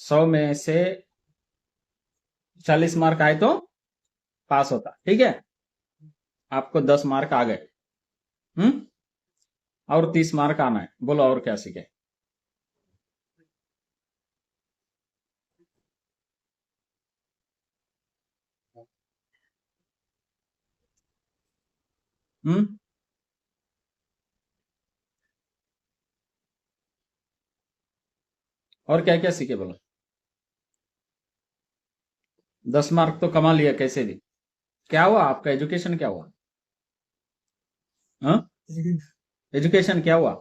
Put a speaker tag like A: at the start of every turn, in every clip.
A: 100 में से 40 मार्क आए तो पास होता, ठीक है। आपको 10 मार्क आ गए। और 30 मार्क आना है। बोलो और क्या सीखे। हम्म और क्या क्या सीखे बोलो। 10 मार्क तो कमा लिया कैसे भी। क्या हुआ आपका एजुकेशन क्या हुआ। हाँ, एजुकेशन क्या हुआ।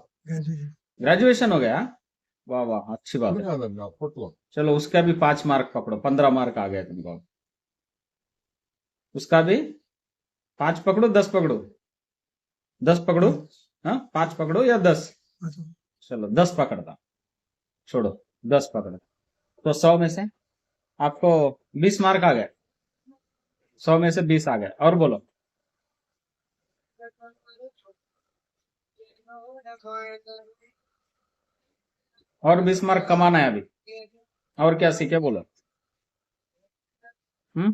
A: ग्रेजुएशन हो गया। वाह वाह, अच्छी बात है। चलो उसका भी 5 मार्क पकड़ो, 15 मार्क आ गया तुमको। उसका भी 5 पकड़ो, 10 पकड़ो। 10 पकड़ो। हाँ, 5 पकड़ो या 10। चलो 10 पकड़ता। छोड़ो, 10 पकड़ो। तो 100 में से आपको 20 मार्क आ गए। 100 में से 20 आ गए। और बोलो। और 20 मार्क कमाना है अभी। और क्या सीखे बोलो। हम्म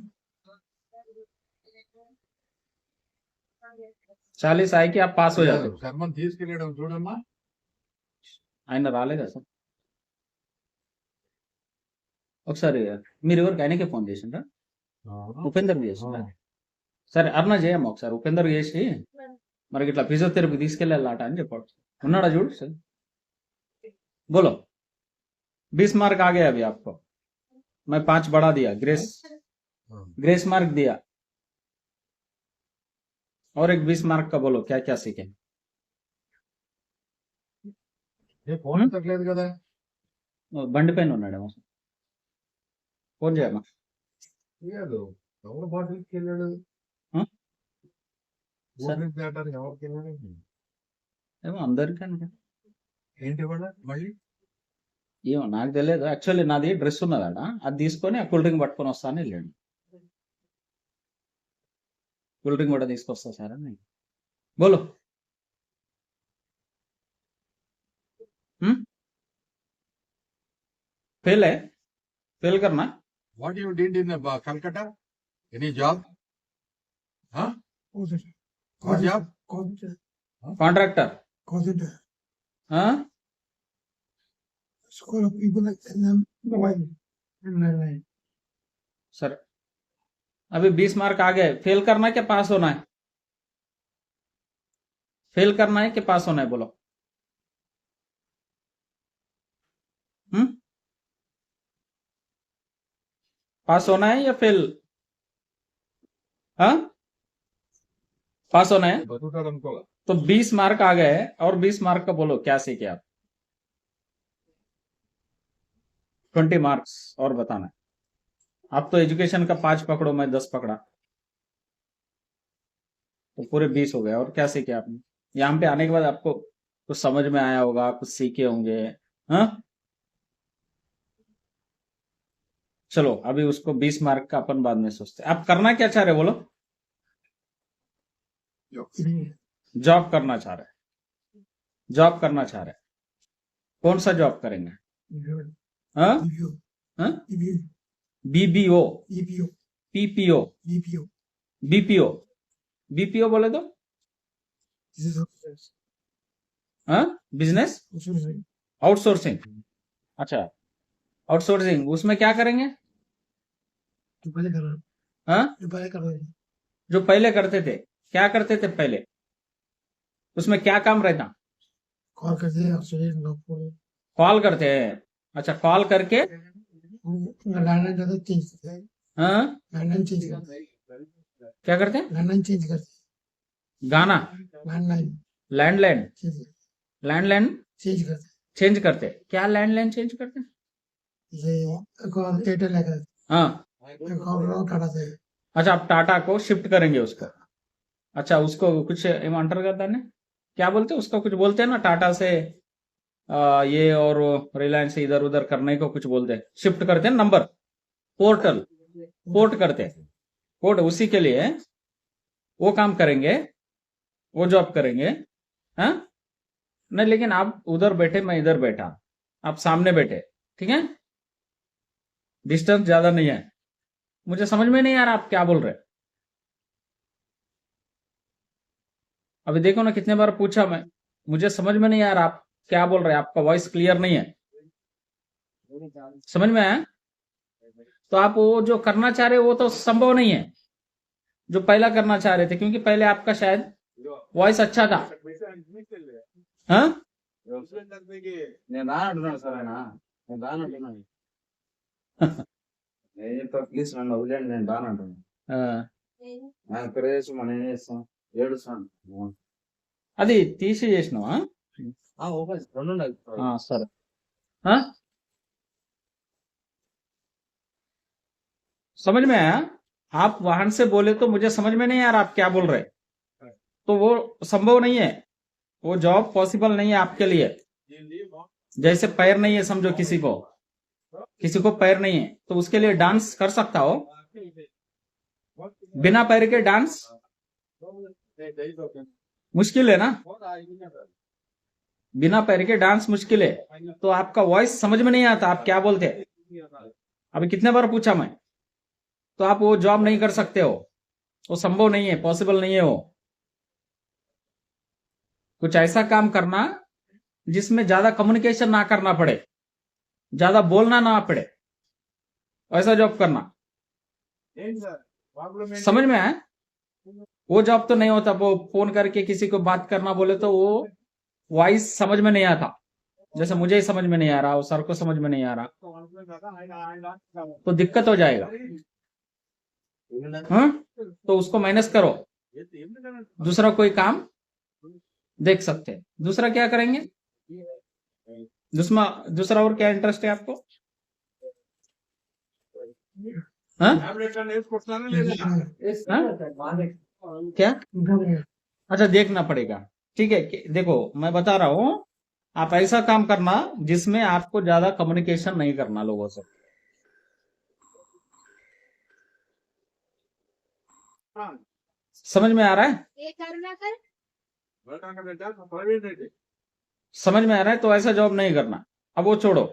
A: 40 आए कि आप पास हो जाते। ఆయన రాలేదా సార్ ఒకసారి మీరు ఎవరికి ఆయనకే ఫోన్ చేసిండ్రా ఉపేందర్ చేసిండ్రా సరే అరుణ చేయమ్మా ఒకసారి ఉపేందర్ చేసి మరి ఇట్లా ఫిజియోథెరపీ తీసుకెళ్ళాలట అని చెప్పాడు ఉన్నాడా చూడు సార్ बोलो 20 मार्क आ गया अभी आपको मैं 5 बढ़ा दिया ग्रेस ग्रेस मार्क दिया और एक 20 मार्क का बोलो क्या क्या सीखे
B: ఫోన్ తగ్గలేదు కదా
A: బండి పైన ఉన్నాడేమో ఫోన్ చేయమ్మా
B: లేదు ఎవరు బాటిల్కి వెళ్ళాడు
A: హ్మ్? సార్
B: ఊరికి దాటారు ఎవరికి వెళ్ళాడు
A: ఏమో అందరికీ అనుకో.
B: ఏంటి ఇవాళ మళ్ళీ
A: ఏమో నాకు తెలియదు యాక్చువల్లీ నాది డ్రెస్ ఉన్నదట అది తీసుకొని ఆ కూల్ డ్రింక్ పట్టుకొని వస్తాను వెళ్ళాడు కూల్ డ్రింక్ కూడా తీసుకొస్తా సార్ అని बोलो फेल है फेल करना
B: what you did in Calcutta any job what job
A: contractor हाँ सर अभी 20 मार्क आ गए फेल करना है कि पास होना है फेल करना है कि पास होना है बोलो पास होना है या फेल हाँ पास होना है
B: బతుకుతాడు అనుకోవాలి
A: तो 20 मार्क आ गए और 20 मार्क का बोलो क्या सीखे आप 20 मार्क्स और बताना है आप तो एजुकेशन का 5 पकड़ो मैं 10 पकड़ा तो पूरे 20 हो गए और क्या सीखे आपने यहाँ पे आने के बाद आपको कुछ समझ में आया होगा कुछ सीखे होंगे हाँ चलो अभी उसको 20 मार्क का अपन बाद में सोचते हैं आप करना क्या चाह रहे बोलो जॉब करना चाह रहे जॉब करना चाह रहे कौन सा जॉब करेंगे हाँ हाँ बीबीओ पीपीओ बीपीओ बीपीओ बोले तो हाँ बिजनेस आउटसोर्सिंग अच्छा आउटसोर्सिंग उसमें क्या करेंगे हाँ जो पहले करते थे क्या करते थे पहले उसमें क्या काम रहता कॉल करते हैं अच्छा कॉल करके हाँ क्या करते हैं गाना लैंडलाइन लैंडलाइन चेंज करते क्या लैंडलाइन चेंज करते हाँ अच्छा आप टाटा को शिफ्ट करेंगे उसको अच्छा उसको कुछ अंटर करता है क्या बोलते हैं उसको कुछ बोलते हैं ना टाटा से ये और रिलायंस से इधर उधर करने को कुछ बोलते हैं शिफ्ट करते हैं नंबर पोर्टल पोर्ट करते हैं पोर्ट उसी के लिए वो काम करेंगे वो जॉब करेंगे हाँ नहीं लेकिन आप उधर बैठे मैं इधर बैठा आप सामने बैठे ठीक है डिस्टेंस ज्यादा नहीं है। मुझे समझ में नहीं आ रहा आप क्या बोल रहे। अभी देखो ना, कितने बार पूछा मैं, मुझे समझ में नहीं आ रहा आप क्या बोल रहे हैं, आपका वॉइस क्लियर नहीं है। समझ में आया? तो आप वो जो करना चाह रहे हो वो तो संभव नहीं है, जो पहला करना चाह रहे थे, क्योंकि पहले आपका शायद वॉइस अच्छा था। हाँ
C: నేను రానంటున్నాను సార్ ఆయన నేను రానంటున్నాను నేను చెప్తా ప్లీజ్ నన్ను వదిలేండి నేను రానంటున్నాను
A: हाँ।
C: ఆయన ప్రదేశం మనం ఏం చేస్తాం ఏడుస్తాను
A: అది తీసి చేసినావా?
C: ఓకే రెండు ఉన్నాయి
A: సరే। हाँ? समझ में आया? आप वाहन से बोले तो मुझे समझ में नहीं आ रहा आप क्या बोल रहे, तो वो संभव नहीं है, वो जॉब पॉसिबल नहीं है आपके लिए। जैसे पैर नहीं है समझो, किसी को पैर नहीं है तो उसके लिए डांस कर सकता हो, बिना पैर के डांस मुश्किल है ना, बिना पैर के डांस मुश्किल है। तो आपका वॉइस समझ में नहीं आता आप क्या बोलते हैं। अभी कितने बार पूछा मैं, तो आप वो जॉब नहीं कर सकते हो, वो संभव नहीं है, पॉसिबल नहीं है वो। कुछ ऐसा काम करना जिसमें ज्यादा कम्युनिकेशन ना करना पड़े, ज्यादा बोलना ना पड़े, ऐसा जॉब करना। समझ में आया? वो जॉब तो नहीं होता, वो फोन करके किसी को बात करना बोले तो वो वॉइस समझ में नहीं आता, जैसे मुझे ही समझ में नहीं आ रहा, वो सर को समझ में नहीं आ रहा, तो दिक्कत हो जाएगा। हाँ? तो उसको मैनेज करो, दूसरा कोई काम देख सकते हैं। दूसरा क्या करेंगे? दूसरा और क्या इंटरेस्ट है आपको? हाँ? क्या? अच्छा, देखना पड़ेगा। ठीक है, देखो मैं बता रहा हूं, आप ऐसा काम करना जिसमें आपको ज्यादा कम्युनिकेशन नहीं करना लोगों से। समझ में आ रहा है? समझ में आ रहा है? तो ऐसा जॉब नहीं करना। अब वो छोड़ो,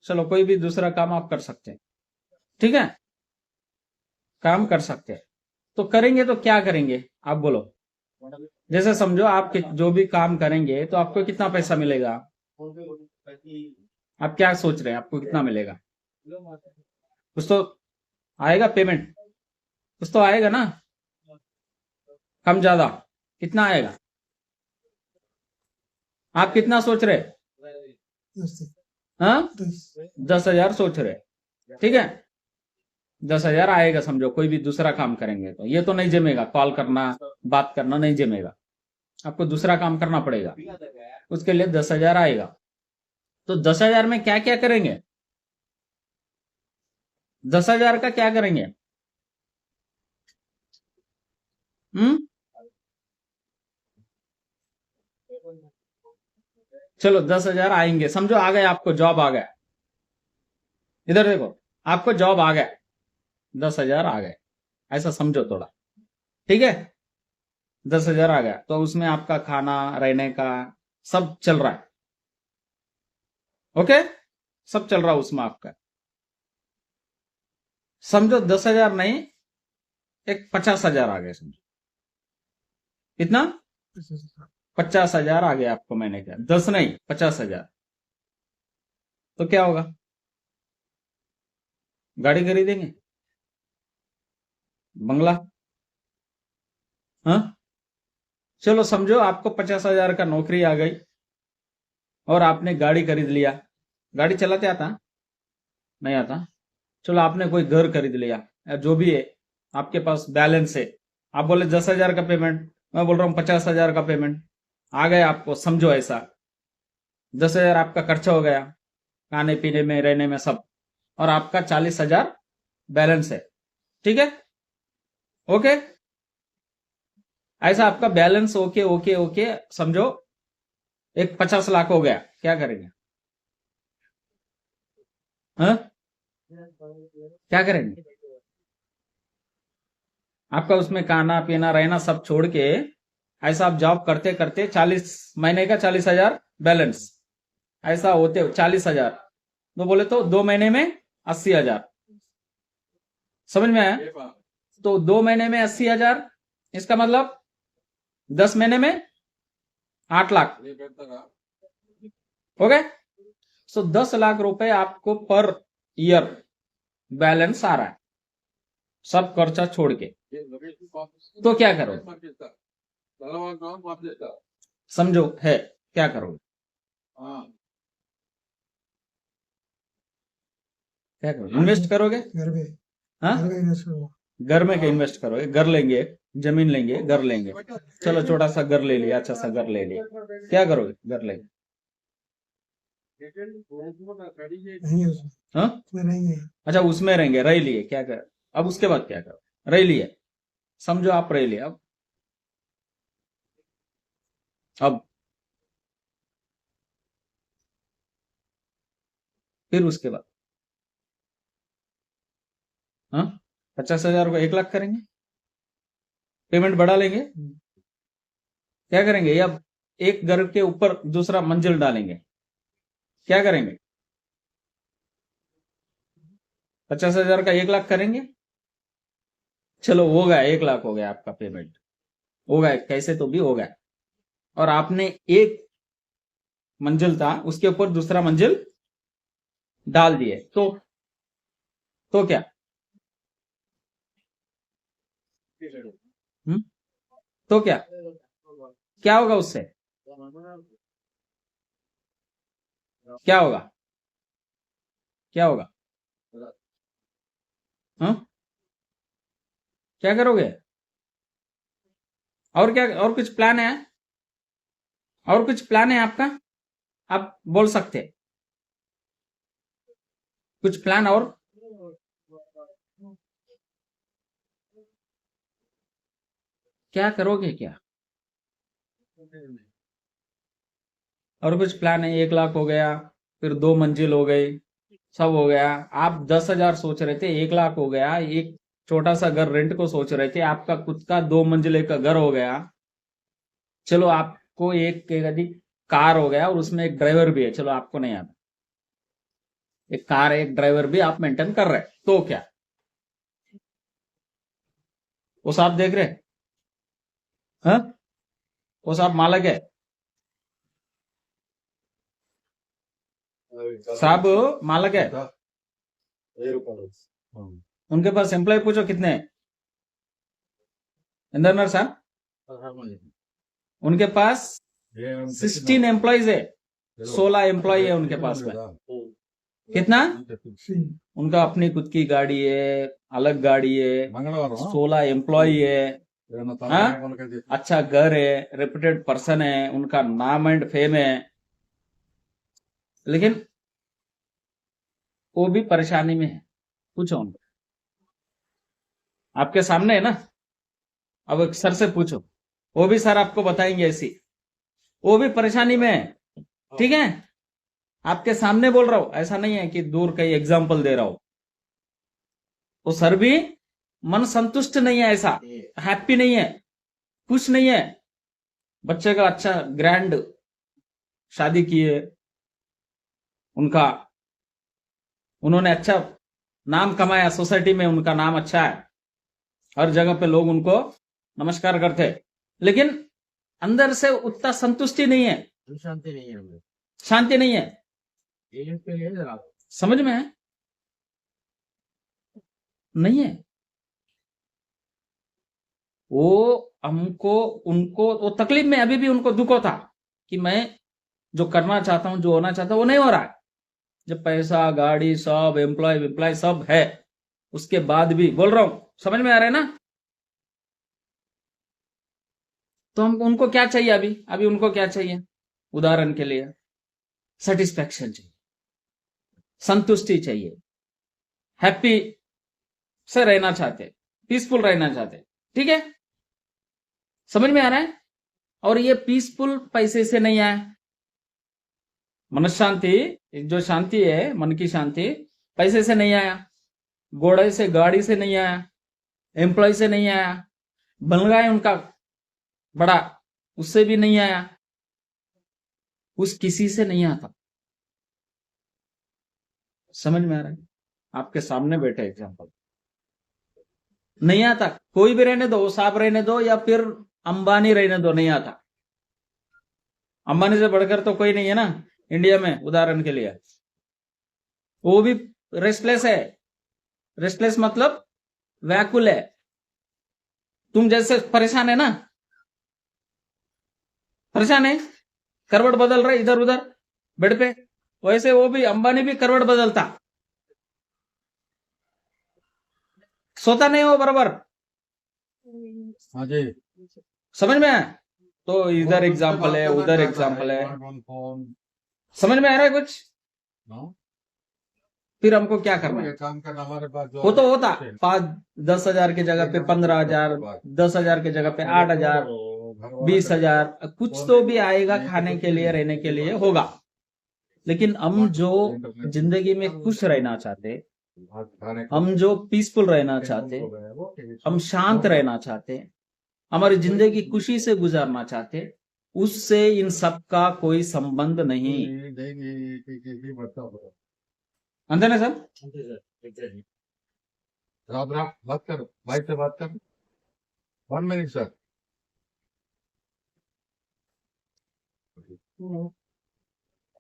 A: चलो कोई भी दूसरा काम आप कर सकते हैं। ठीक है, काम कर सकते हैं। तो करेंगे तो क्या करेंगे आप बोलो। जैसे समझो आप जो भी काम करेंगे तो आपको कितना पैसा मिलेगा, आप क्या सोच रहे हैं आपको कितना मिलेगा? कुछ तो आएगा पेमेंट, कुछ तो आएगा ना, कम ज्यादा कितना आएगा? आप कितना सोच रहे? हाँ, 10,000 सोच रहे। ठीक है, 10,000 आएगा समझो, कोई भी दूसरा काम करेंगे तो। ये तो नहीं जमेगा, कॉल करना बात करना नहीं जमेगा, आपको दूसरा काम करना पड़ेगा, उसके लिए 10,000 आएगा। तो 10,000 में क्या क्या करेंगे? 10,000 का क्या करेंगे? चलो 10,000 आएंगे समझो, आ गए, आपको जॉब आ गया। इधर देखो, आपको जॉब आ गया, 10,000 आ गए, ऐसा समझो थोड़ा। ठीक है, 10,000 आ गया तो उसमें आपका खाना रहने का सब चल रहा है। ओके, सब चल रहा है उसमें आपका। समझो 10,000 नहीं, एक 50,000 आ गए समझो। कितना? 50,000 आ गया आपको, मैंने क्या 10 नहीं 50,000। तो क्या होगा? गाड़ी खरीदेंगे, बंगला। हाँ, चलो समझो आपको 50,000 का नौकरी आ गई और आपने गाड़ी खरीद लिया। गाड़ी चलाते आता? नहीं आता। चलो आपने कोई घर खरीद लिया या जो भी है, आपके पास बैलेंस है। आप बोले 10,000 का पेमेंट, मैं बोल रहा हूँ 50,000 का पेमेंट आ गया आपको। समझो ऐसा 10,000 आपका खर्चा हो गया, खाने पीने में रहने में सब, और आपका 40,000 बैलेंस है। ठीक है, ओके, ऐसा आपका बैलेंस ओके ओके ओके समझो, एक 50 लाख हो गया। क्या करेंगे? हाँ, क्या करेंगे? आपका उसमें खाना पीना रहना सब छोड़ के ऐसा आप जॉब करते करते 40 महीने का 40,000 बैलेंस, ऐसा होते 40,000 तो बोले तो 2 महीने में 80,000। समझ में आया? तो 2 महीने में 80,000, इसका मतलब 10 महीने में 8 लाख हो गए। सो 10 लाख रुपए आपको पर ईयर बैलेंस आ रहा है, सब खर्चा छोड़ के। तो क्या करोगे? समझो है, क्या करोगे? क्या करोगे? इन्वेस्ट करोगे?
D: घर में
A: हाँ,
D: घर में इन्वेस्ट करो।
A: घर में क्या इन्वेस्ट करोगे? घर लेंगे, जमीन लेंगे, घर लेंगे। चलो छोटा सा घर ले लिया, अच्छा सा घर ले लिया, क्या करोगे? घर लेंगे,
D: नहीं उसमें
A: हाँ,
D: उसमें नहीं है।
A: अच्छा उसमें रहेंगे, रह लिए, क्या कर, अब उसके बाद क्या करो? रह लिए, समझो आप रह लिए, अब फिर उसके बाद, हाँ, 50,000 को 1 लाख करेंगे, पेमेंट बढ़ा लेंगे, क्या करेंगे? या एक घर के ऊपर दूसरा मंजिल डालेंगे, क्या करेंगे? 50,000 का 1 लाख करेंगे। चलो हो गया, 1 लाख हो गया आपका पेमेंट, हो गया, कैसे तो भी हो गया। और आपने एक मंजिल था, उसके ऊपर दूसरा मंजिल डाल दिए, तो क्या? हम्म? तो क्या होगा उससे? क्या होगा? क्या होगा? हाँ, क्या करोगे? और क्या, और कुछ प्लान है? और कुछ प्लान है आपका? आप बोल सकते हैं। कुछ प्लान और? क्या करोगे क्या? और कुछ प्लान है? 1 लाख हो गया, फिर 2 मंजिल हो गई, सब हो गया। आप 10,000 सोच रहे थे, 1 लाख हो गया, एक छोटा सा घर रेंट को सोच रहे थे, आपका खुद का 2 मंजिले का घर हो गया। चलो आपको एक अधिक कार हो गया, और उसमें एक ड्राइवर भी है, चलो आपको नहीं आता, एक कार है, एक ड्राइवर भी आप मेंटेन कर रहे हैं, तो क्या? वो साहब देख रहे, हाँ, वो साहब मालक है, साहब मालक है, उनके पास एम्प्लॉय पूछो कितने हैं, इंद्रनर साहब, उनके पास 16 एम्प्लॉयज है, 16 एम्प्लॉय है उनके पास में। कितना? उनका अपनी खुद की गाड़ी है, अलग गाड़ी है, 16 एम्प्लॉय है, हाँ? अच्छा घर है, रेप्यूटेड पर्सन है, उनका नाम एंड फेम है, लेकिन वो भी परेशानी में है। पूछो उनको, आपके सामने है ना, अब एक सर से पूछो, वो भी सर आपको बताएंगे ऐसी, वो भी परेशानी में है, ठीक है? आपके सामने बोल रहा हूं, ऐसा नहीं है कि दूर कहीं एग्जाम्पल दे रहा हूं। वो सर भी मन संतुष्ट नहीं है, ऐसा हैप्पी नहीं है, खुश नहीं है। बच्चे का अच्छा ग्रैंड शादी किए, उनका, उन्होंने अच्छा नाम कमाया, सोसाइटी में उनका नाम अच्छा है, हर जगह पे लोग उनको नमस्कार करते हैं, लेकिन अंदर से उतना संतुष्टि नहीं है,
C: शांति नहीं है हमें।
A: शांति नहीं है।
C: एजेंट पे है जरा।
A: समझ में है? नहीं है। वो हमको, उनको वो तकलीफ में, अभी भी उनको दुख होता कि मैं जो करना चाहता हूं, जो होना चाहता हूं, वो नहीं हो रहा है। जब पैसा, गाड़ी, सब एम्प्लॉय सब है, उसके बाद भी बोल रहा हूं, समझ में आ रहा है ना? तो हम, उनको क्या चाहिए अभी? अभी उनको क्या चाहिए? उदाहरण के लिए सेटिस्फैक्शन चाहिए, संतुष्टि चाहिए, हैप्पी से रहना चाहते, पीसफुल रहना चाहते, ठीक है? समझ में आ रहा है? और ये पीसफुल पैसे से नहीं आया। मन शांति, जो शांति है, मन की शांति, पैसे से नहीं आया, घोड़े से, गाड़ी से नहीं आया, एम्प्लॉय से नहीं आया, बन गया उनका बड़ा, उससे भी नहीं आया, उस किसी से नहीं आता। समझ में आ रहा है? आपके सामने बैठे एग्जाम्पल, नहीं आता। कोई भी रहने दो, वो साहब रहने दो या फिर अंबानी रहने दो, नहीं आता। अंबानी से बढ़कर तो कोई नहीं है ना इंडिया में, उदाहरण के लिए। वो भी रेस्टलेस है। रेस्टलेस मतलब व्याकुल है। तुम जैसे परेशान है ना, परेशान है, करवट बदल रहे इधर उधर बेड पे, वैसे वो भी अंबानी भी करवट बदलता, सोता नहीं हो बराबर।
B: हाँ जी।
A: समझ में आया? तो इधर
B: वो
A: एग्जाम्पल
B: तुमसे
A: है,
B: बात
A: उधर
B: करना
A: एग्जाम्पल
B: चाहता
A: है।
B: on phone।
A: समझ में आ रहा है कुछ?
B: नो?
A: फिर हमको क्या करना
B: ये
A: है?
B: काम करना हमारे पास जो
A: वो तो
B: है,
A: होता
B: उसे।
A: 5-10 हजार की जगह पे 15 हजार, 10 हजार की जगह पे 8 हजार,
B: तो घर वाला
A: 20 हजार, कुछ
B: फोन
A: तो
B: पे
A: भी आएगा
B: नहीं तो
A: खाने
B: कुछ
A: के
B: भी
A: लिए,
B: नहीं।
A: रहने के लिए होगा। लेकिन हम जो
B: इंटरनेट
A: जिंदगी में खुश रहना चाहते,
B: खाने को
A: हम जो पीसफुल रहना चाहते, हम शांत रहना चाहते, हमारी जिंदगी खुशी से गुजारना चाहते, उससे इन सब का कोई संबंध नहीं। अंदर ना सर?
B: राम राम, बात करो भाई से, बात करो। 1 मिनट सर।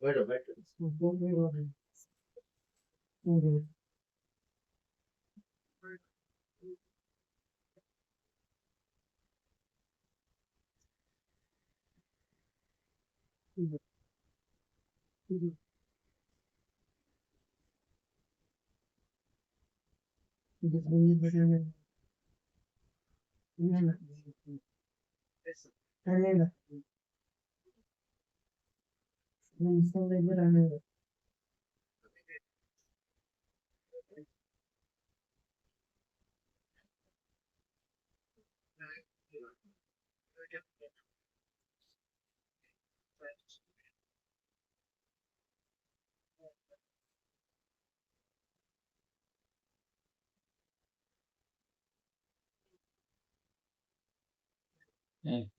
C: बैठो बैठो।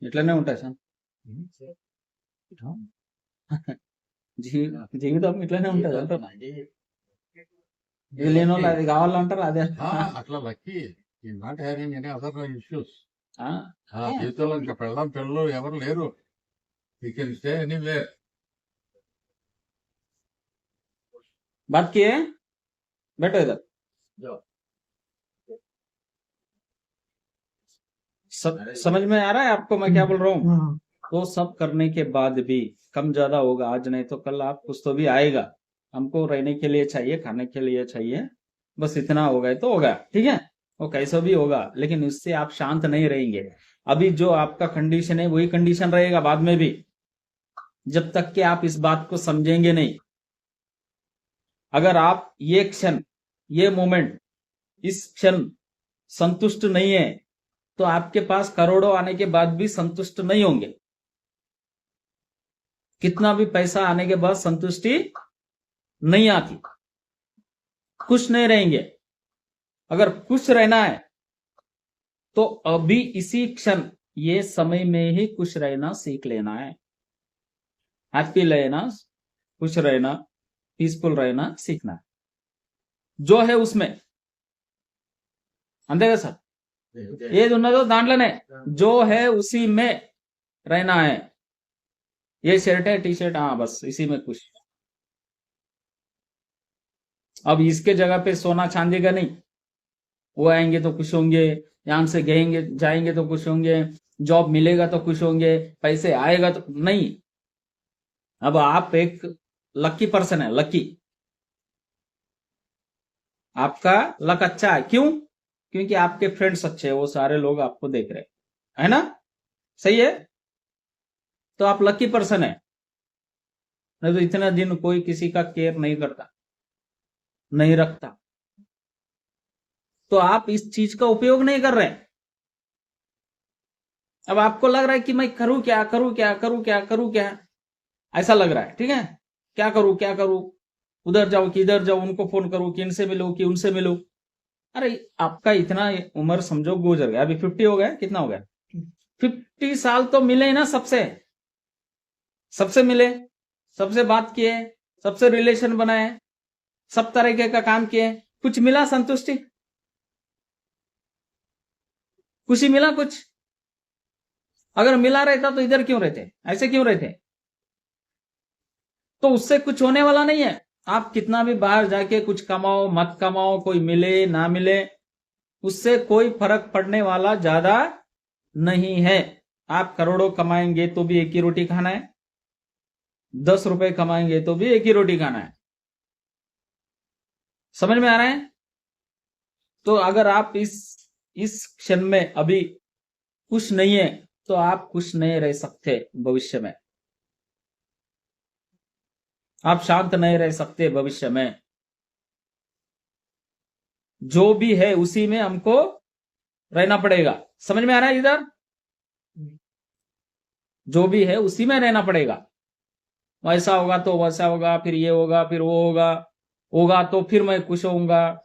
A: ఇట్లనే ఉంటాయి సార్. జీవితం ఇట్లనే ఉంటది అంటున్నా. ఇది లేని వాళ్ళు అది కావాలంటారు, అదే
B: అట్లా లక్కీ ఈ not having any other issues.
A: ఆ,
B: జీవితంలో ఇంకా పెళ్ళం పిల్లలు ఎవరు లేరు. You can stay anywhere.
A: बात किए बैठो इधर.
C: जाओ।
A: समझ में आ रहा है आपको मैं क्या बोल रहा हूँ?
D: हाँ,
A: तो सब करने के बाद भी कम ज्यादा होगा, आज नहीं तो कल आप कुछ तो भी आएगा. हमको रहने के लिए चाहिए, खाने के लिए चाहिए, बस इतना हो गए तो होगा. ठीक है, वो कैसा भी होगा, लेकिन उससे आप शांत नहीं रहेंगे. अभी जो आपका कंडीशन है वही कंडीशन रहेगा बाद में भी, जब तक कि आप इस बात को समझेंगे नहीं. अगर आप ये क्षण, ये मोमेंट, इस क्षण संतुष्ट नहीं है, तो आपके पास करोड़ों आने के बाद भी संतुष्ट नहीं होंगे. कितना भी पैसा आने के बाद संतुष्टि नहीं आती, खुश नहीं रहेंगे. अगर खुश रहना है तो अभी इसी क्षण, ये समय में ही खुश रहना सीख लेना है. हैप्पी रहना, खुश रहना, पीसफुल रहना सीखना है. जो है उसमें अंधेगा सर, ఏది ఉన్నదో దాంట్లోనే जो है उसी में रहना है. ये शर्ट है, टी शर्ट, हाँ बस इसी में खुश. अब इसके जगह पे सोना चांदी का नहीं. वो आएंगे तो खुश होंगे, यहां से गएंगे जाएंगे तो खुश होंगे, जॉब मिलेगा तो खुश होंगे, पैसे आएगा तो नहीं. अब आप एक लकी पर्सन है, लकी. आपका लक अच्छा है. क्यों? क्योंकि आपके फ्रेंड्स अच्छे हैं, वो सारे लोग आपको देख रहे हैं, है ना? सही है, तो आप लकी पर्सन है. नहीं तो इतना दिन कोई किसी का केयर नहीं करता, नहीं रखता. तो आप इस चीज का उपयोग नहीं कर रहे. अब आपको लग रहा है कि मैं करूं क्या, करूं क्या, करूं क्या, करूं क्या, ऐसा लग रहा है. ठीक है, क्या करूं, क्या करूं, उधर जाऊं कि इधर जाऊं, उनको फोन करूं कि इनसे मिलूं कि उनसे मिलूं. अरे आपका इतना उम्र समझो गुजर गया, अभी 50 हो गया, कितना हो गया, 50 साल तो मिले ही ना सबसे. सबसे मिले, सबसे बात किए, सबसे रिलेशन बनाए, सब तरीके का काम किए, कुछ मिला संतुष्टि? खुशी मिला कुछ? अगर मिला रहता तो इधर क्यों रहते, ऐसे क्यों रहते? तो उससे कुछ होने वाला नहीं है। आप कितना भी बाहर जाके कुछ कमाओ मत कमाओ, कोई मिले ना मिले, उससे कोई फर्क पड़ने वाला ज्यादा नहीं है। आप करोड़ों कमाएंगे तो भी एक ही रोटी खाना है, 10 रुपए कमाएंगे तो भी एक ही रोटी खाना है। समझ में आ रहा है? तो अगर आप इस क्षण में अभी खुश नहीं है तो आप खुश नहीं रह सकते भविष्य में, आप शांत नहीं रह सकते भविष्य में। जो भी है उसी में हमको रहना पड़ेगा। समझ में आ रहा है इधर? जो भी है उसी में रहना पड़ेगा। वैसा होगा तो वैसा होगा, फिर ये होगा फिर वो होगा, होगा तो फिर मैं खुश होऊंगा,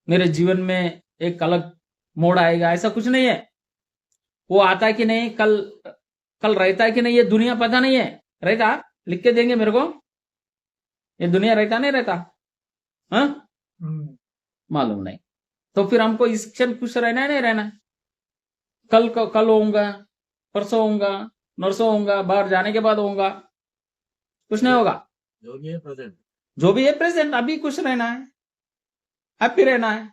A: मेरे जीवन में एक अलग मोड़ आएगा, ऐसा कुछ नहीं है। वो आता है कि नहीं, कल कल रहता है कि नहीं, ये दुनिया पता नहीं है। रहता? लिख के देंगे मेरे को, ये दुनिया रहता नहीं रहता? हाँ, मालूम नहीं। तो फिर हमको इस क्षण खुश रहना है नहीं रहना है? कल होऊंगा, परसों होऊंगा, नरसों होऊंगा, बाहर जाने के बाद होऊंगा, कुछ नहीं होगा।
B: जो भी है प्रेजेंट।
A: जो भी है प्रेजेंट, अभी खुश रहना है, हैप्पी रहना है।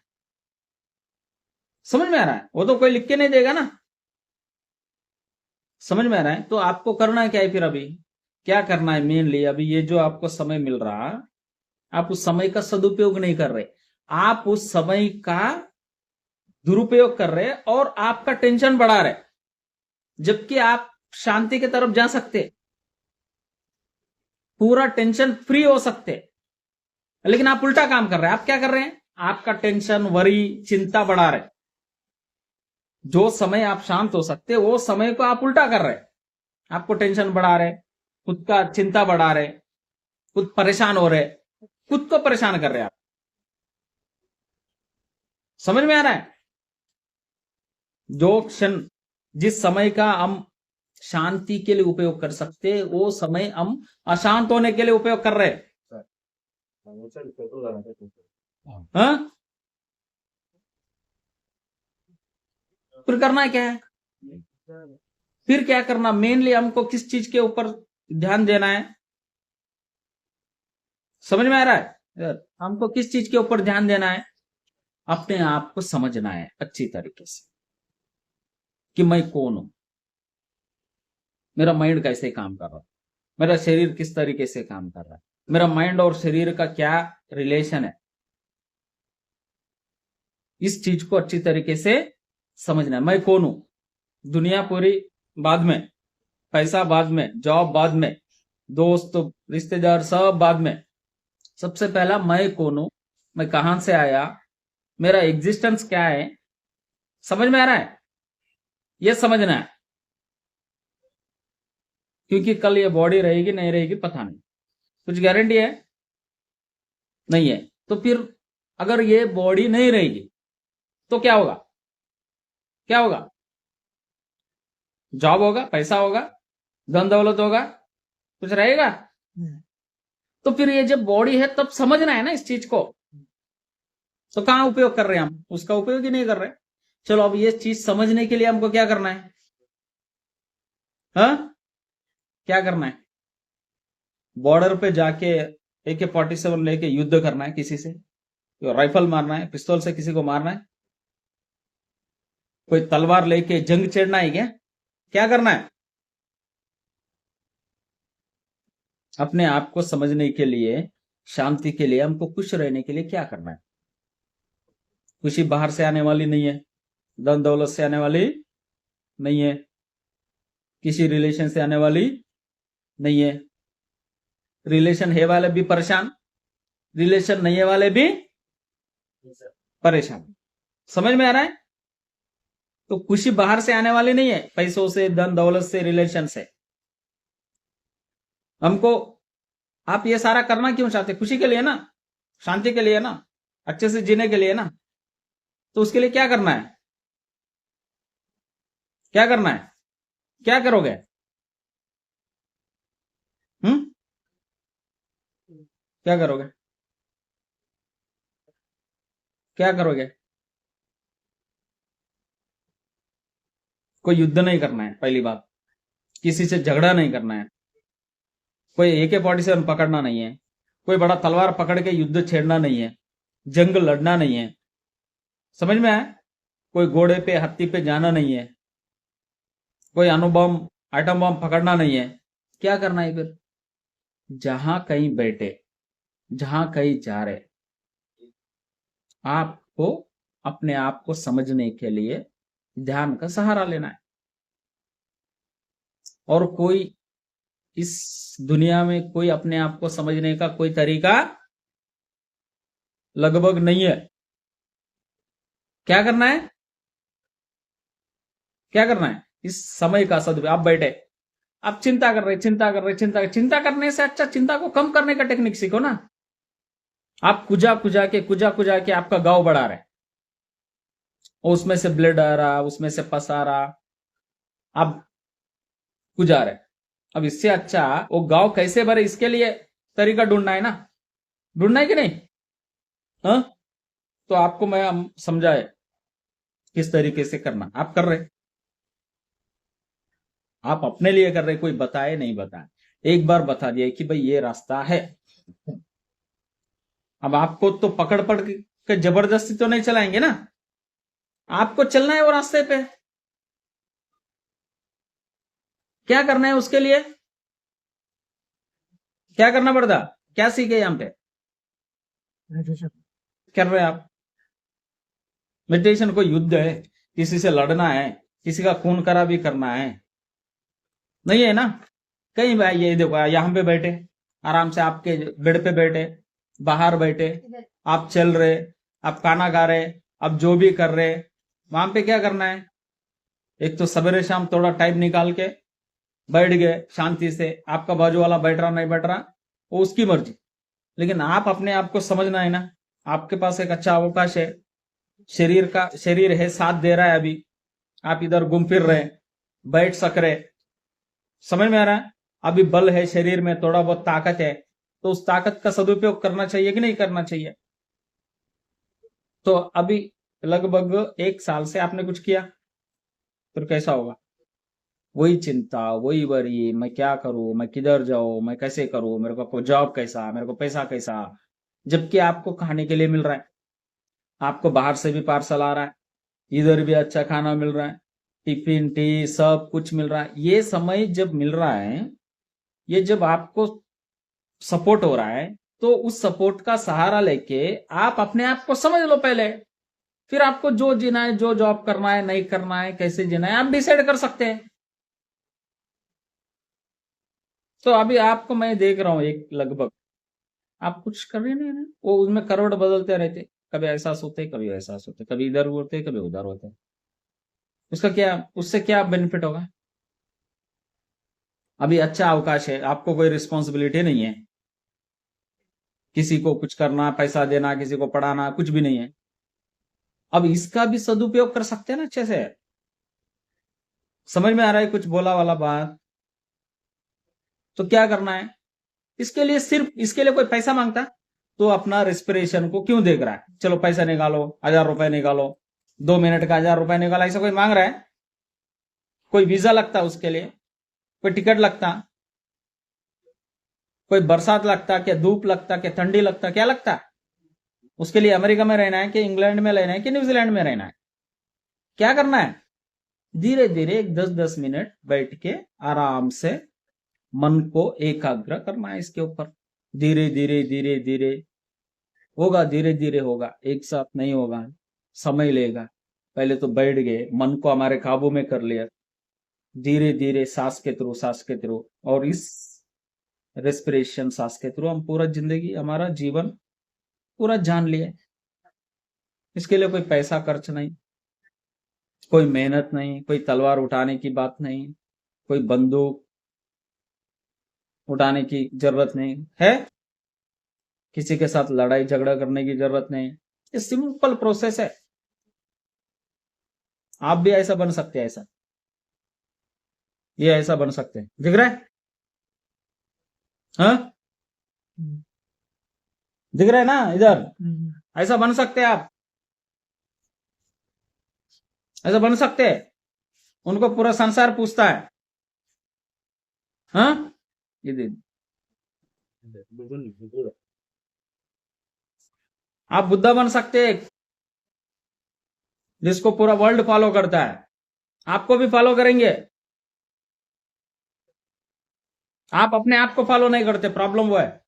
A: समझ में आ रहा है? वो तो कोई लिख के नहीं देगा ना। समझ में आ रहा है? तो आपको करना क्या है फिर? अभी क्या करना है मेनली? अभी ये जो आपको समय मिल रहा, आप उस समय का सदुपयोग नहीं कर रहे, आप उस समय का दुरुपयोग कर रहे और आपका टेंशन बढ़ा रहे, जबकि आप शांति की तरफ जा सकते, पूरा टेंशन फ्री हो सकते, लेकिन आप उल्टा काम कर रहे हैं। आप क्या कर रहे हैं? आपका टेंशन, वरी, चिंता बढ़ा रहे। जो समय आप शांत हो सकते वो समय को आप उल्टा कर रहे, आपको टेंशन बढ़ा रहे, खुद का चिंता बढ़ा रहे, खुद परेशान हो रहे, खुद को परेशान कर रहे आप। समझ में आ रहा है? जो क्षण, जिस समय का हम शांति के लिए उपयोग कर सकते, वो समय हम अशांत होने के लिए उपयोग कर रहे हैं। हाँ? फिर करना क्या है? फिर क्या करना? मेनली हमको किस चीज के ऊपर ध्यान देना है? समझ में आ रहा है? हमको किस चीज के ऊपर ध्यान देना है? अपने आप को समझना है अच्छी तरीके से कि मैं कौन हूं, मेरा माइंड कैसे काम कर रहा है, मेरा शरीर किस तरीके से काम कर रहा है, मेरा माइंड और शरीर का क्या रिलेशन है। इस चीज को अच्छी तरीके से समझना है। मैं कौन हूं? दुनिया पूरी बाद में, पैसा बाद में, जॉब बाद में, दोस्त रिश्तेदार सब बाद में। सबसे पहला मैं कौन हूं, मैं कहां से आया, मेरा एग्जिस्टेंस क्या है। समझ में आ रहा है? यह समझना है, क्योंकि कल ये बॉडी रहेगी नहीं रहेगी पता नहीं, कुछ गारंटी है नहीं है। तो फिर अगर ये बॉडी नहीं रहेगी तो क्या होगा? क्या होगा? जॉब होगा, पैसा होगा, धन दौलत होगा, कुछ रहेगा? तो फिर ये जब बॉडी है तब समझना है ना इस चीज को। तो कहां उपयोग कर रहे हैं हम? उसका उपयोग ही नहीं कर रहे। चलो अब ये चीज समझने के लिए हमको क्या करना है? हाँ, क्या करना है? बॉर्डर पे जाके AK-47 लेके युद्ध करना है किसी से, राइफल मारना है, पिस्तौल से किसी को मारना है, कोई तलवार लेके जंग छेड़ना है क्या? क्या करना है? अपने आप को समझने के लिए, शांति के लिए, हमको खुश रहने के लिए क्या करना है? खुशी बाहर से आने वाली नहीं है, धन दौलत से आने वाली नहीं है, किसी रिलेशन से आने वाली नहीं है। रिलेशन है वाले भी परेशान, रिलेशन नहीं है वाले भी परेशान। समझ में आ रहा है? तो खुशी बाहर से आने वाली नहीं है, पैसों से, धन दौलत से, रिलेशन से। हमको, आप ये सारा करना क्यों चाहते? खुशी के लिए ना, शांति के लिए ना, अच्छे से जीने के लिए ना। तो उसके लिए क्या करना है? क्या करना है? क्या करोगे? क्या करोगे? क्या करोगे? कोई युद्ध नहीं करना है, पहली बात। किसी से झगड़ा नहीं करना है, कोई AK-47 पकड़ना नहीं है, कोई बड़ा तलवार पकड़ के युद्ध छेड़ना नहीं है, जंग लड़ना नहीं है। समझ में आया? कोई घोड़े पे हाथी पे जाना नहीं है, कोई अणुबम आइटम बम पकड़ना नहीं है। क्या करना है फिर? जहां कहीं बैठे, जहां कहीं जा रहे, आपको अपने आप को समझने के लिए ध्यान का सहारा लेना है। और कोई इस दुनिया में कोई अपने आप को समझने का कोई तरीका लगभग नहीं है। क्या करना है? क्या करना है? इस समय का सदुपयोग। आप बैठे, आप चिंता कर रहे, चिंता करने से अच्छा चिंता को कम करने का टेक्निक सीखो ना। आप कुजा कुजा के आपका गाँव बढ़ा रहे, और उसमें से ब्लड आ रहा, उसमें से पस आ रहा, आप कुजा रहे। अब इससे अच्छा वो गाँव कैसे भरे, इसके लिए तरीका ढूंढना है ना, ढूंढना है कि नहीं? हाँ, तो आपको मैं समझाए किस तरीके से करना। आप कर रहे, आप अपने लिए कर रहे, कोई बताए नहीं बताए, एक बार बता दिया कि भाई ये रास्ता है। अब आपको तो पकड़ पड़ के जबरदस्ती तो नहीं चलाएंगे ना, आपको चलना है वो रास्ते पे। क्या करना है उसके लिए? क्या करना पड़ता? क्या सीखे यहां पे?
D: मेडिटेशन
A: कर रहे हैं आप मेडिटेशन? कोई युद्ध है, किसी से लड़ना है, किसी का खून खराबी करना है? नहीं है ना। कहीं भाई ये देखो, यहां पे बैठे आराम से, आपके बेड पे बैठे, बाहर बैठे, आप चल रहे, आप खाना खा रहे, आप जो भी कर रहे, वहां पे क्या करना है? एक तो सवेरे शाम थोड़ा टाइम निकाल के बैठ गए शांति से। आपका बाजू वाला बैठ रहा नहीं बैठ रहा वो उसकी मर्जी, लेकिन आप अपने आप को समझना है ना। आपके पास एक अच्छा अवकाश है, शरीर है, साथ दे रहा है। अभी आप इधर घूम फिर रहे, बैठ सक रहे, समझ में आ रहा है? अभी बल है शरीर में, थोड़ा बहुत ताकत है, तो उस ताकत का सदुपयोग करना चाहिए कि नहीं करना चाहिए? तो अभी लगभग 1 साल से आपने कुछ किया, फिर कैसा होगा? वही चिंता, वही वरी, मैं क्या करूं, मैं किधर जाऊं, मैं कैसे करूं, मेरे को जॉब कैसा, मेरे को पैसा कैसा। जबकि आपको खाने के लिए मिल रहा है, आपको बाहर से भी पार्सल आ रहा है, इधर भी अच्छा खाना मिल रहा है, टिफिन टी सब कुछ मिल रहा है। ये समय जब मिल रहा है, ये जब आपको सपोर्ट हो रहा है, तो उस सपोर्ट का सहारा लेके आप अपने आप को समझ लो पहले। फिर आपको जो जीना है, जो जॉब करना है, नहीं करना है, कैसे जीना है, आप डिसाइड कर सकते हैं। तो अभी आपको मैं देख रहा हूं, एक लगभग आप कुछ कर रहे नहीं है ना, वो उसमें करवट बदलते रहते, कभी ऐसा सोते, कभी वैसा सोते, कभी इधर होते, कभी उधर होते। उसका क्या, उससे क्या बेनिफिट होगा? अभी अच्छा अवकाश है, आपको कोई रिस्पॉन्सिबिलिटी नहीं है, किसी को कुछ करना, पैसा देना, किसी को पढ़ाना, कुछ भी नहीं है। अब इसका भी सदुपयोग कर सकते हैं ना अच्छे से। समझ में आ रहा है कुछ बोला वाला बात? तो क्या करना है इसके लिए? सिर्फ इसके लिए कोई पैसा मांगता तो अपना रेस्पिरेशन को क्यों देख रहा है? चलो पैसा निकालो, 1000 रुपए निकालो, 2 मिनट का 1000 रुपए निकाला, ऐसा कोई मांग रहा है? कोई वीजा लगता उसके लिए? कोई टिकट लगता? कोई बरसात लगता, क्या धूप लगता, क्या ठंडी लगता, क्या लगता? उसके लिए अमेरिका में रहना है कि इंग्लैंड में रहना है कि न्यूजीलैंड में रहना है? क्या करना है? धीरे धीरे 10-10 मिनट बैठ के आराम से मन को एकाग्र करना है इसके ऊपर। धीरे धीरे धीरे धीरे होगा, धीरे धीरे होगा, एक साथ नहीं होगा, समय लेगा। पहले तो बैठ गए, मन को हमारे काबू में कर लिया, धीरे धीरे सांस के थ्रू, और इस रेस्पिरेशन सांस के थ्रू हम पूरा जिंदगी, हमारा जीवन पूरा जान लिए। इसके लिए कोई पैसा खर्च नहीं, कोई मेहनत नहीं, कोई तलवार उठाने की बात नहीं, कोई बंदूक उठाने की जरूरत नहीं है, किसी के साथ लड़ाई झगड़ा करने की जरूरत नहीं। ये सिंपल प्रोसेस है। आप भी ऐसा बन सकते हैं, ऐसा ये ऐसा बन सकते हैं, दिख रहा है? हाँ, दिख रहा है ना इधर? ऐसा बन सकते हैं आप, ऐसा बन सकते हैं। उनको पूरा संसार पूछता है। हाँ, ये दे। आप बुद्धा बन सकते हैं, जिसको पूरा वर्ल्ड फॉलो करता है। आपको भी फॉलो करेंगे। आप अपने आप को फॉलो नहीं करते, प्रॉब्लम वो है।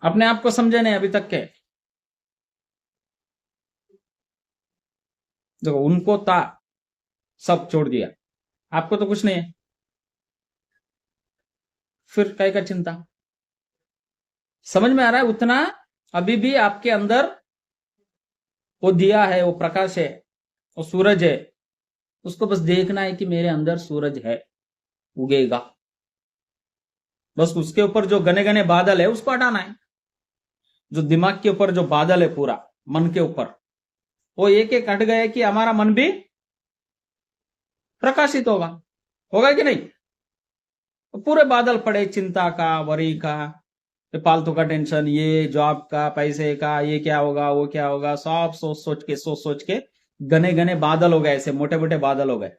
A: अपने आप को समझे नहीं अभी तक के। देखो, उनको था सब छोड़ दिया, आपको तो कुछ नहीं है, फिर काय का चिंता। समझ में आ रहा है? उतना अभी भी आपके अंदर वो दिया है, वो प्रकाश है, वो सूरज है। उसको बस देखना है कि मेरे अंदर सूरज है, उगेगा। बस उसके ऊपर जो घने घने बादल है उसको हटाना है। जो दिमाग के ऊपर जो बादल है पूरा मन के ऊपर, वो एक एक हट गए कि हमारा मन भी प्रकाशित होगा। होगा कि नहीं? तो पूरे बादल पड़े चिंता का, वरी का, ये फालतू का टेंशन, ये जॉब का, पैसे का, ये क्या होगा, वो क्या होगा, सब सोच सोच के घने घने बादल हो गए, ऐसे मोटे मोटे बादल हो गए।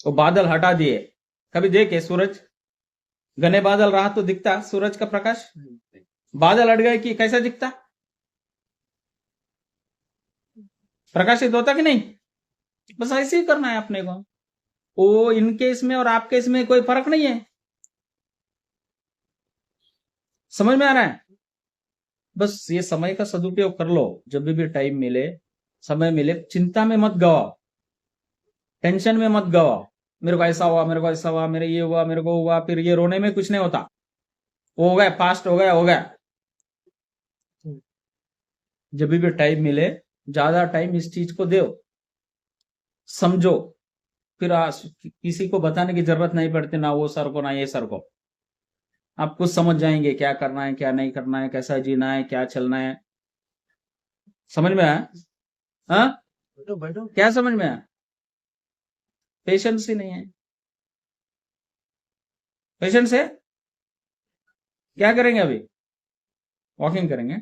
A: वो बादल हटा दिए। कभी देखे सूरज? घने बादल रहा तो दिखता सूरज का प्रकाश? बादल हट गए कि कैसा दिखता? प्रकाशित होता कि नहीं? बस ऐसे ही करना है अपने को। वो इनके इसमें और आपके इसमें कोई फर्क नहीं है। समझ में आ रहा है? बस ये समय का सदुपयोग कर लो। जब भी टाइम मिले, समय मिले, चिंता में मत गवाओ, टेंशन में मत गवाओ। मेरे को ऐसा हुआ, मेरे को ऐसा हुआ, मेरे ये हुआ, मेरे को हुआ, फिर ये रोने में कुछ नहीं होता। वो हो गया, पास्ट हो गया, हो गया। जब भी टाइम मिले, ज्यादा टाइम इस चीज को दो, समझो। फिर किसी को बताने की जरूरत नहीं पड़ती, ना वो सर को ना ये सर को। आप कुछ समझ जाएंगे क्या करना है, क्या नहीं करना है, कैसा जीना है, क्या चलना है। समझ में आया? हाँ,
D: बैठो बैठो।
A: क्या समझ में आया? पेशेंस ही नहीं है। पेशेंस है? क्या करेंगे अभी? वॉकिंग करेंगे?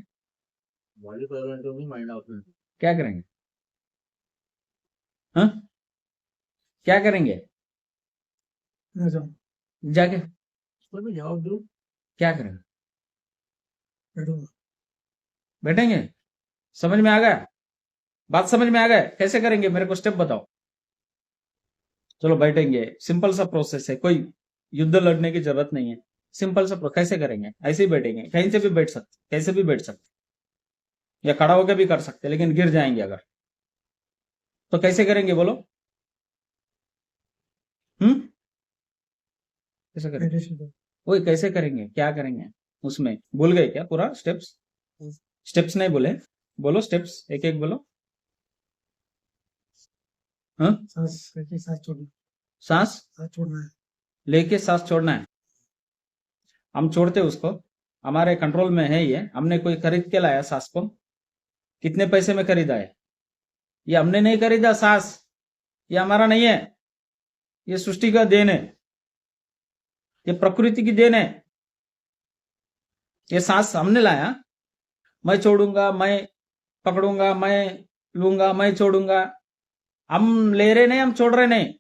C: बॉडी प्रेजेंट होगी, माइंड आउट में।
A: क्या करेंगे? हाँ, क्या करेंगे?
D: आ जाओ,
A: जाके
D: कोई भी जवाब दो।
A: क्या करेंगे?
D: बैठो।
A: बैठेंगे? समझ में आ गया? बात समझ में आ गया? कैसे करेंगे मेरे को स्टेप बताओ। चलो बैठेंगे, सिंपल सा प्रोसेस है, कोई युद्ध लड़ने की जरूरत नहीं है। सिंपल सा कैसे करेंगे? ऐसे ही बैठेंगे, कहीं से भी बैठ सकते, कैसे भी बैठ सकते, या खड़ा होकर भी कर सकते, लेकिन गिर जाएंगे अगर। तो कैसे करेंगे बोलो? कैसे करेंगे?
D: मेडिटेशन करो।
A: वही कैसे करेंगे, क्या करेंगे उसमें? भूल गए क्या पूरा स्टेप्स? स्टेप्स नहीं बोले, बोलो स्टेप्स, एक एक बोलो। हाँ,
D: सांस लेके सांस छोड़ना,
A: सांस
D: सांस छोड़ना है।
A: लेके सांस छोड़ना है। हम छोड़ते उसको, हमारे कंट्रोल में है ये। हमने कोई खरीद के लाया सांस को? कितने पैसे में खरीदा है? ये हमने नहीं खरीदा सांस, ये हमारा नहीं है, ये सृष्टि का देन है, ये प्रकृति की देन है। ये सांस हमने लाया। मैं छोड़ूंगा, मैं पकड़ूंगा, मैं लूंगा, मैं छोड़ूंगा। हम ले रहे नहीं, हम छोड़ रहे नहीं।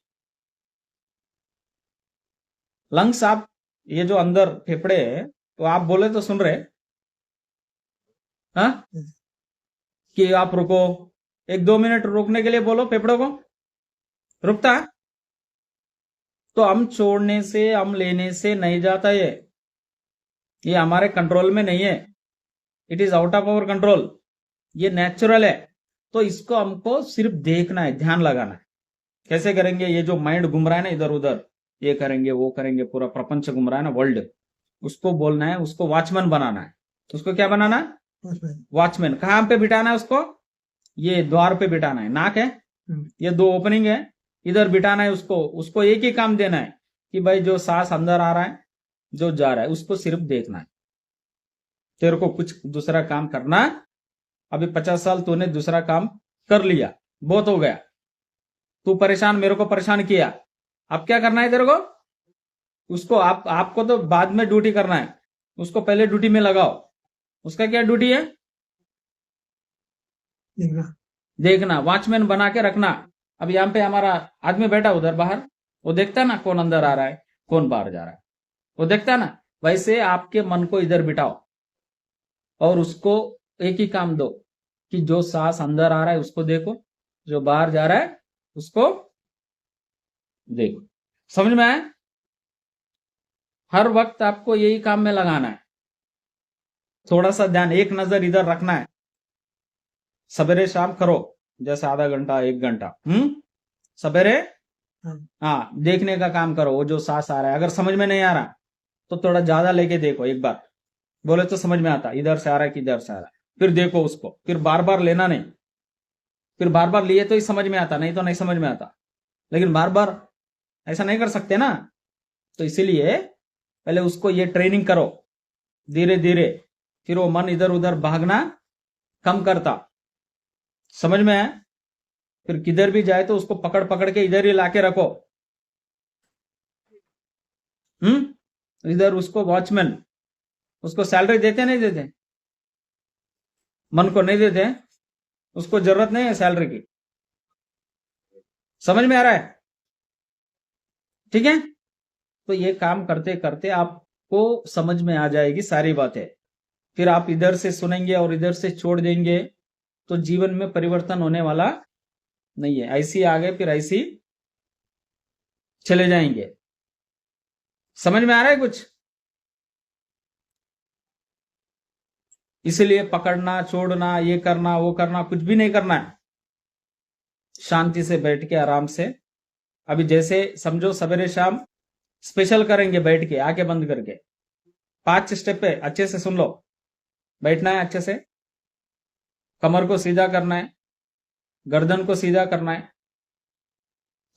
A: लंग्स, आप ये जो अंदर फेफड़े है, तो आप बोले तो सुन रहे? हाँ, कि आप रुको, 1-2 मिनट रुकने के लिए बोलो फेफड़ों को, रुकता है? तो हम छोड़ने से, हम लेने से नहीं जाता। ये हमारे कंट्रोल में नहीं है। It is out of our control. ये नेचुरल है। तो इसको हमको सिर्फ देखना है, ध्यान लगाना है। कैसे करेंगे? ये जो माइंड घूम रहा है ना इधर उधर, ये करेंगे, वो करेंगे, पूरा प्रपंच घूम रहा है ना, वर्ल्ड, उसको बोलना है, उसको वॉचमैन बनाना है। उसको क्या बनाना है?
D: वॉचमैन।
A: वॉचमैन। कहां पे बिठाना है उसको? ये द्वार पे बिठाना है। नाक है, ये 2 ओपनिंग है, इधर बिठाना है उसको। उसको एक ही काम देना है कि भाई जो सांस अंदर आ रहा है, जो जा रहा है, उसको सिर्फ देखना है। तेरे को कुछ दूसरा काम करना। अभी 50 साल तूने दूसरा काम कर लिया, बहुत हो गया। तू परेशान, मेरे को परेशान किया। अब क्या करना है तेरे को? उसको आपको तो बाद में ड्यूटी करना है, उसको पहले ड्यूटी में लगाओ। उसका क्या ड्यूटी है?
D: देखना।
A: देखना, वॉचमैन बना के रखना। अब यहाँ पे हमारा आदमी बैठा उधर बाहर, वो देखता ना कौन अंदर आ रहा है कौन बाहर जा रहा है, वो देखता ना। वैसे आपके मन को इधर बिठाओ और उसको एक ही काम दो कि जो सांस अंदर आ रहा है उसको देखो, जो बाहर जा रहा है उसको देखो। समझ में आया? हर वक्त आपको यही काम में लगाना है। थोड़ा सा ध्यान, एक नजर इधर रखना है। सवेरे शाम करो, जैसे आधा घंटा 1 घंटा। सवेरे हाँ देखने का काम करो, वो जो सांस आ रहा है। अगर समझ में नहीं आ रहा तो थोड़ा ज्यादा लेके देखो, एक बार बोले तो समझ में आता इधर से आ रहा है कि इधर से आ रहा है। फिर देखो उसको, फिर बार बार लेना नहीं। फिर बार बार लिए तो ही समझ में आता, नहीं तो नहीं समझ में आता। लेकिन बार बार ऐसा नहीं कर सकते ना, तो इसीलिए पहले उसको ये ट्रेनिंग करो धीरे धीरे, फिर वो मन इधर उधर भागना कम करता। समझ में है? फिर किधर भी जाए तो उसको पकड़ पकड़ के इधर ही लाके रखो। इधर उसको वॉचमैन, उसको सैलरी देते नहीं देते? मन को नहीं देते, उसको जरूरत नहीं है सैलरी की। समझ में आ रहा है? ठीक है, तो ये काम करते करते आपको समझ में आ जाएगी सारी बातें। फिर आप इधर से सुनेंगे और इधर से छोड़ देंगे तो जीवन में परिवर्तन होने वाला नहीं है। ऐसी आ गए फिर ऐसी चले जाएंगे। समझ में आ रहा है कुछ? इसलिए पकड़ना छोड़ना ये करना वो करना कुछ भी नहीं करना है। शांति से बैठ के आराम से, अभी जैसे समझो सवेरे शाम स्पेशल करेंगे बैठ के आंखें बंद करके। 5 स्टेप है, अच्छे से सुन लो। बैठना है अच्छे से, कमर को सीधा करना है, गर्दन को सीधा करना है।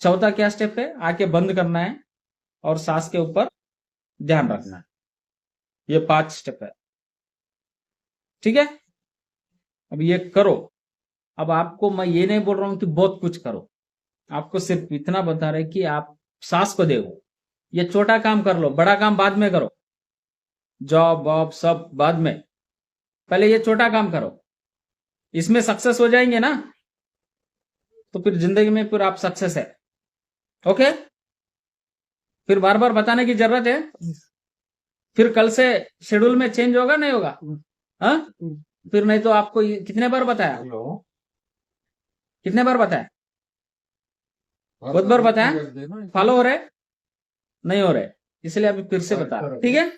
A: चौथा क्या स्टेप है? आंखें बंद करना है और सांस के ऊपर ध्यान रखना है। ये 5 स्टेप है, ठीक है? अब ये करो। अब आपको मैं ये नहीं बोल रहा हूं कि बहुत कुछ करो, आपको सिर्फ इतना बता रहे कि आप सांस को देखो। ये छोटा काम कर लो, बड़ा काम बाद में करो, जॉब वॉब सब बाद में। पहले ये छोटा काम करो, इसमें सक्सेस हो जाएंगे ना तो फिर जिंदगी में फिर आप सक्सेस है। ओके, फिर बार बार बताने की जरूरत है? फिर कल से शेड्यूल में चेंज होगा नहीं होगा? हाँ, फिर नहीं तो आपको कितने बार बताया?
B: हेलो,
A: कितने बार बताया? बहुत बार बताया, फॉलो हो रहे नहीं हो रहे, इसलिए अभी फिर से बता, ठीक है?